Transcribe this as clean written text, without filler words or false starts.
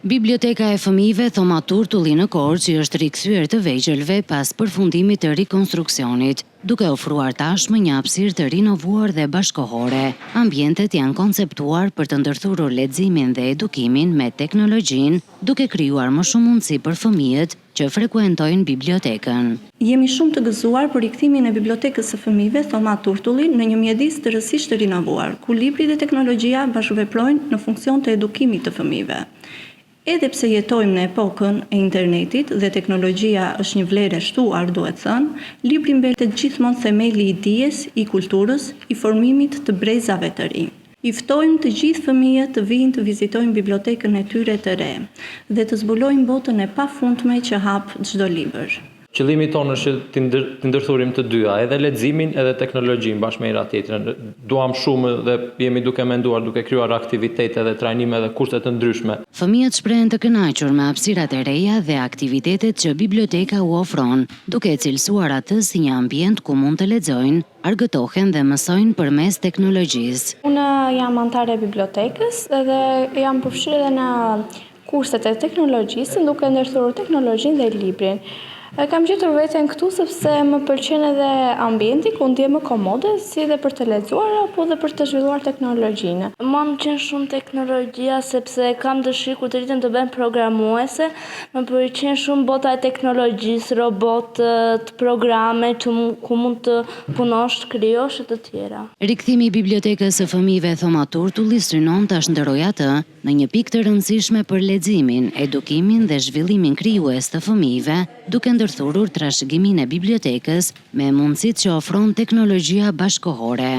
Biblioteka e fëmijëve Thoma Turtulli në Korçë është rikthyer të vegjëlve pas përfundimit të rikonstruksionit, duke ofruar tashmë një hapësirë të rinovuar dhe bashkëkohore. Ambientet janë konceptuar për të ndërthurur leximin dhe edukimin me teknologjinë, duke krijuar më shumë mundësi për fëmijët që frekuentojnë bibliotekën. Jemi shumë të gëzuar për rikthimin e Bibliotekës së Fëmijëve Thoma Turtulli në një mjedis të rësisht të rinovuar, ku libri dhe teknologjia bashkëveprojnë në funksion të edukimit të fëmijëve. Edhe pse jetojmë në epokën e internetit dhe teknologjia është një vlerë e shtuar, duhet thënë, libri mbetet gjithmonë themeli i dijes, i kulturës, i formimit të brezave të ri. I ftojmë të gjithë fëmijët të vinë të vizitojnë bibliotekën e tyre të re dhe të zbulojnë botën e pafundme që hap çdo libër. Qëllimi tonë është të ndërthurim të dyja, edhe leximin edhe teknologjinë bashkë me njëra tjetrën. Duam shumë dhe jemi duke menduar, duke krijuar aktivitete dhe trajnime dhe kurse të ndryshme. Fëmijët shprehen të kënaqur me hapësirat e reja dhe aktivitetet që biblioteka u ofron, duke cilësuar atë si një ambient ku mund të lexojnë, argëtohen dhe mësojnë përmes teknologjisë. Unë jam antare e bibliotekës dhe jam përfshirë edhe në kurset e teknologjisë, duke ndërthurur teknologjinë dhe librin. Kam gjetur veten këtu sepse më pëlqen edhe ambienti ku ndihem më komode, si dhe për të lexuar apo dhe për të zhvilluar teknologjinë. Mua më pëlqen shumë teknologjia sepse kam dëshirë kur të rritem të bëhem programuese, më pëlqen shumë bota e teknologjisë, robotët, programe ku mund të punosh, krijosh e të tjera. Rikthimi i Bibliotekës së Fëmijëve Thoma Turtulli synon ta shndërojë atë në një pikë të rëndësishme për leximin, edukimin dhe zhvillimin krijues të fëmijëve, duke ndërthurur trashëgiminë e bibliotekës me mundësitë që ofron teknologjia bashkëkohore.